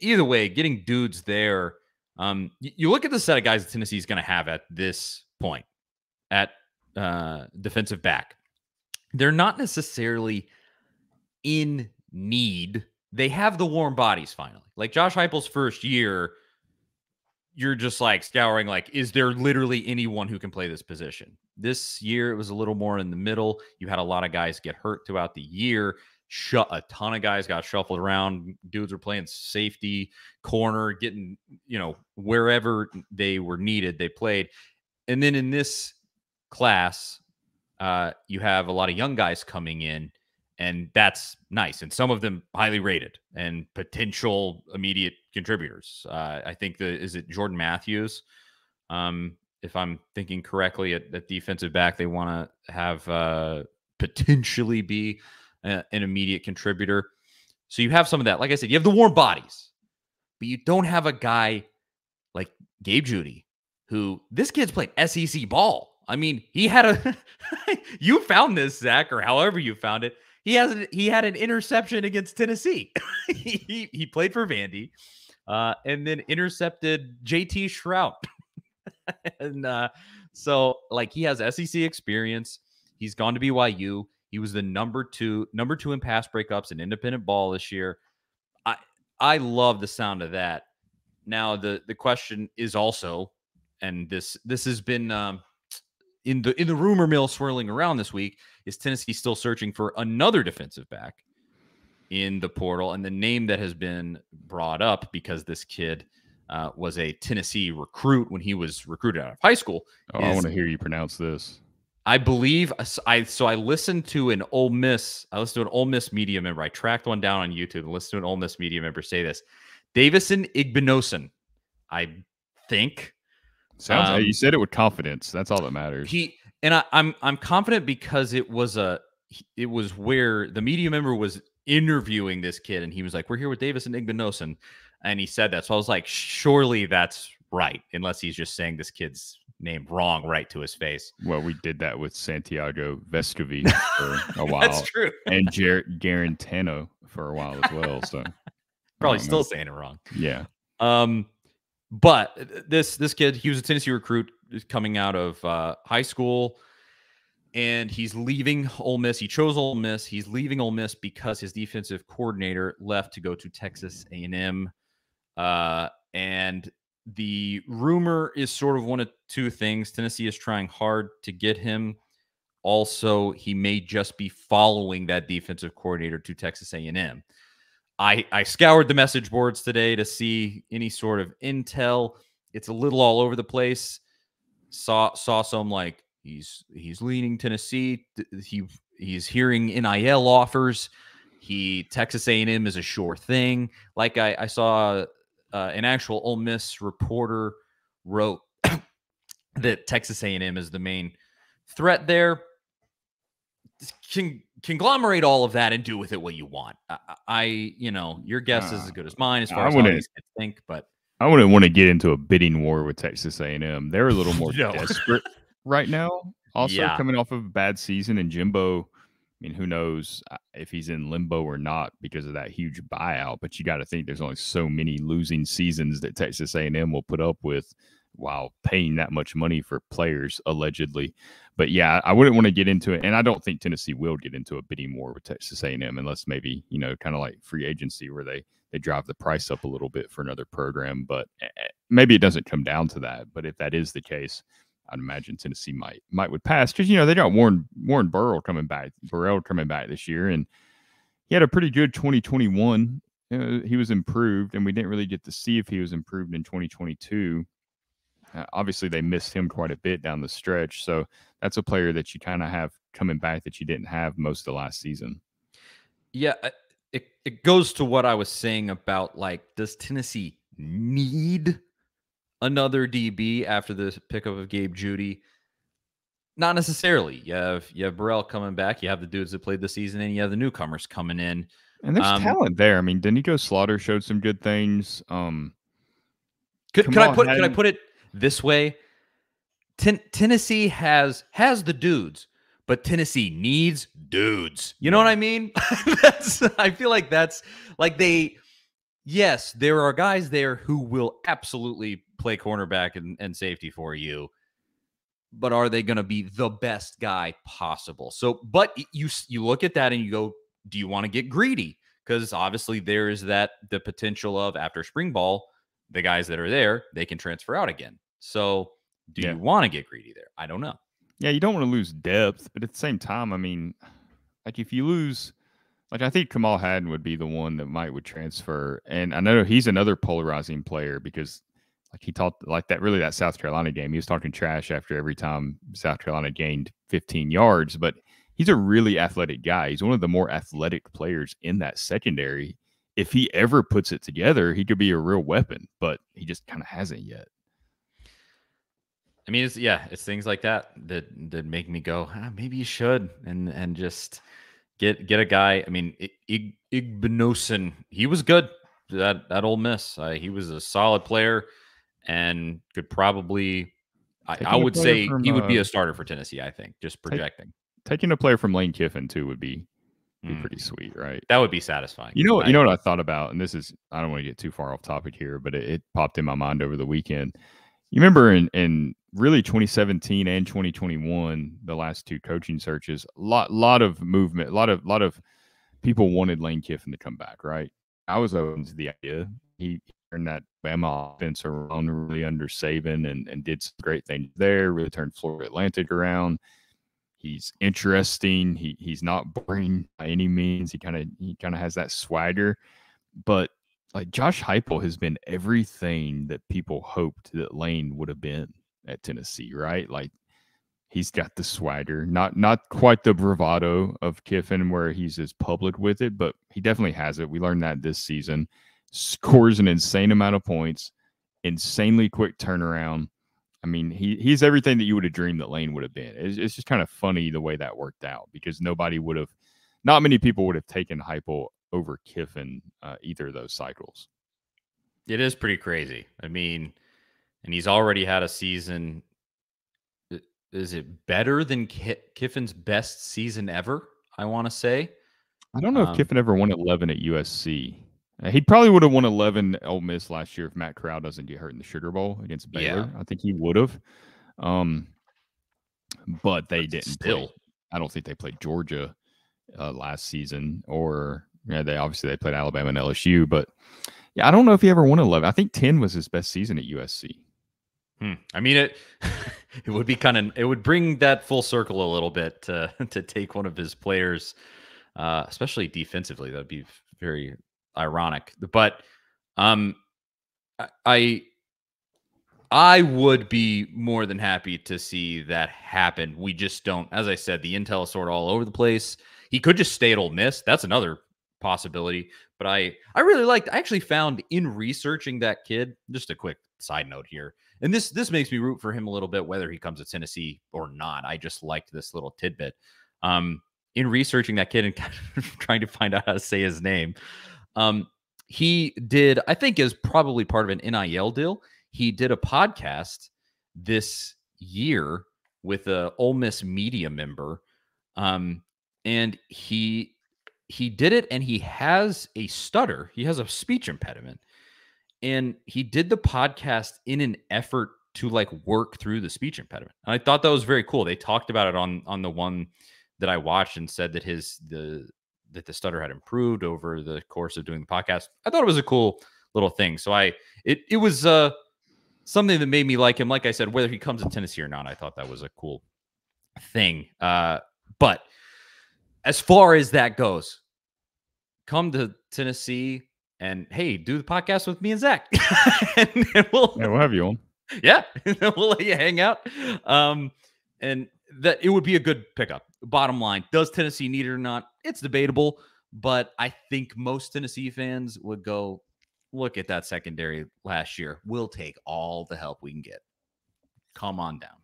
either way, getting dudes there. You look at the set of guys that Tennessee is going to have at this point at defensive back. They're not necessarily in need. They have the warm bodies finally. Like Josh Heupel's first year, you're just like scouring, like, is there literally anyone who can play this position? This year, it was a little more in the middle. You had a lot of guys get hurt throughout the year. A ton of guys got shuffled around. Dudes were playing safety, corner, getting, wherever they were needed, they played. And then in this class, you have a lot of young guys coming in, and that's nice. And some of them highly rated and potential immediate contributors. I think is it Jordan Matthews? If I'm thinking correctly, at defensive back, they want to have potentially be an immediate contributor. So you have some of that. Like I said, you have the warm bodies, but you don't have a guy like Gabe Judy, who this kid's playing SEC ball. I mean, he had you found this, Zach, or however you found it. He had an interception against Tennessee. he played for Vandy, and then intercepted JT Shrout. And so, like, he has SEC experience. He's gone to BYU. He was the number two in pass breakups in independent ball this year. I love the sound of that. Now, the question is also, and this has been in the rumor mill swirling around this week, is Tennessee still searching for another defensive back in the portal? And the name that has been brought up, because this kid was a Tennessee recruit when he was recruited out of high school. I want to hear you pronounce this. I believe I listened to an Ole Miss. I listened to an Ole Miss media member. I tracked one down on YouTube and listened to an Ole Miss media member say this. Davison Igbinosun, I think. Sounds. You said it with confidence. That's all that matters. I'm confident because it was where the media member was interviewing this kid, and he was like, "We're here with Davison Igbinosun," and he said that. So I was like, "Surely that's right," unless he's just saying this kid's name wrong right to his face. Well, we did that with Santiago Vescovi for a while. That's true. And Jarrett Garantano for a while as well. So probably still saying it wrong. Yeah. But this kid, he was a Tennessee recruit coming out of high school, and he's leaving Ole Miss. He chose Ole Miss. He's leaving Ole Miss because his defensive coordinator left to go to Texas A&M. And the rumor is sort of one of two things. Tennessee is trying hard to get him. Also, he may just be following that defensive coordinator to Texas A&M. I scoured the message boards today to see any sort of intel. It's a little all over the place. Saw some like he's leaning Tennessee. He's hearing NIL offers. Texas A&M is a sure thing. Like I saw an actual Ole Miss reporter wrote that Texas A&M is the main threat there. Conglomerate all of that and do with it what you want. Your guess is as good as mine as far as how these kids think, but I wouldn't want to get into a bidding war with Texas A&M. They're a little more desperate right now. Also coming off of a bad season, and Jimbo, I mean, who knows if he's in limbo or not because of that huge buyout, but you got to think there's only so many losing seasons that Texas A&M will put up with while paying that much money for players, allegedly. But yeah, I wouldn't want to get into it. And I don't think Tennessee will get into a bidding war with Texas A&M unless maybe, kind of like free agency where they drive the price up a little bit for another program. But maybe it doesn't come down to that. But if that is the case, I'd imagine Tennessee might would pass because, they got Warren Burrell coming back this year. And he had a pretty good 2021. He was improved, and we didn't really get to see if he was improved in 2022. Obviously, they missed him quite a bit down the stretch. So that's a player that you kind of have coming back that you didn't have most of the last season. Yeah, it goes to what I was saying about, like, does Tennessee need another DB after the pickup of Gabe Judy? Not necessarily. You have Burrell coming back. You have the dudes that played the season, and you have the newcomers coming in. And there's talent there. I mean, Danico Slaughter showed some good things. Could I put it this way? Tennessee has the dudes, but Tennessee needs dudes. You know what I mean? I feel like that's like yes, there are guys there who will absolutely play cornerback and safety for you, but are they going to be the best guy possible? So, but you look at that and you go, do you want to get greedy? Because obviously there is the potential of after spring ball, the guys that are there, they can transfer out again. So, do you want to get greedy there? I don't know. Yeah, you don't want to lose depth, but at the same time, I mean, like if you lose, like I think Kamal Hadden would be the one that would transfer, and I know he's another polarizing player because like he talked like that South Carolina game, he was talking trash after every time South Carolina gained 15 yards, but he's a really athletic guy. He's one of the more athletic players in that secondary. If he ever puts it together, he could be a real weapon, but he just kind of hasn't yet. I mean, it's things like that make me go, maybe you should, and just get a guy. I mean, Igbinosun, he was good at Ole Miss. He was a solid player and could probably, I would say, he would be a starter for Tennessee. I think just projecting. Taking a player from Lane Kiffin too would be pretty sweet, right? That would be satisfying. You know what I thought about, and this is, I don't want to get too far off topic here, but it popped in my mind over the weekend. You remember in really 2017 and 2021, the last two coaching searches, lot of movement, a lot of people wanted Lane Kiffin to come back, right? I was open to the idea. He turned that Bama offense around really under Saban and did some great things there, really turned Florida Atlantic around. He's interesting. He's not boring by any means. He kind of has that swagger, but like Josh Heupel has been everything that people hoped that Lane would have been at Tennessee, right? Like he's got the swagger, not quite the bravado of Kiffin where he's as public with it, but he definitely has it. We learned that this season. Scores an insane amount of points, insanely quick turnaround. I mean, he's everything that you would have dreamed that Lane would have been. It's just kind of funny the way that worked out because not many people would have taken Heupel over Kiffin either of those cycles. It is pretty crazy. I mean, and he's already had a season. Is it better than Kiffin's best season ever? I want to say. I don't know if Kiffin ever won 11 at USC. He probably would have won 11 at Ole Miss last year if Matt Corral doesn't get hurt in the Sugar Bowl against Baylor. Yeah. I think he would have. But they didn't. Still, I don't think they played Georgia last season, or they played Alabama and LSU. But yeah, I don't know if he ever won 11. I think 10 was his best season at USC. I mean, it would be it would bring that full circle a little bit to take one of his players, especially defensively. That'd be very ironic. But I would be more than happy to see that happen. We just don't, as I said, the intel is sort of all over the place. He could just stay at Ole Miss. That's another possibility. But I actually found in researching that kid, just a quick side note here, and this makes me root for him a little bit, whether he comes to Tennessee or not. I just liked this little tidbit. In researching that kid and kind of trying to find out how to say his name, he did, I think is probably part of an NIL deal. He did a podcast this year with a Ole Miss media member, and he did it, and he has a stutter. He has a speech impediment. And he did the podcast in an effort to work through the speech impediment. And I thought that was very cool. They talked about it on the one that I watched and said that that the stutter had improved over the course of doing the podcast. I thought it was a cool little thing. So it was something that made me like him. Like I said, whether he comes to Tennessee or not, I thought that was a cool thing. But as far as that goes, come to Tennessee and hey, do the podcast with me and Zach. and we'll have you on. Yeah, we'll let you hang out. And that it would be a good pickup. Bottom line, does Tennessee need it or not? It's debatable, but I think most Tennessee fans would go, look at that secondary last year. We'll take all the help we can get. Come on down.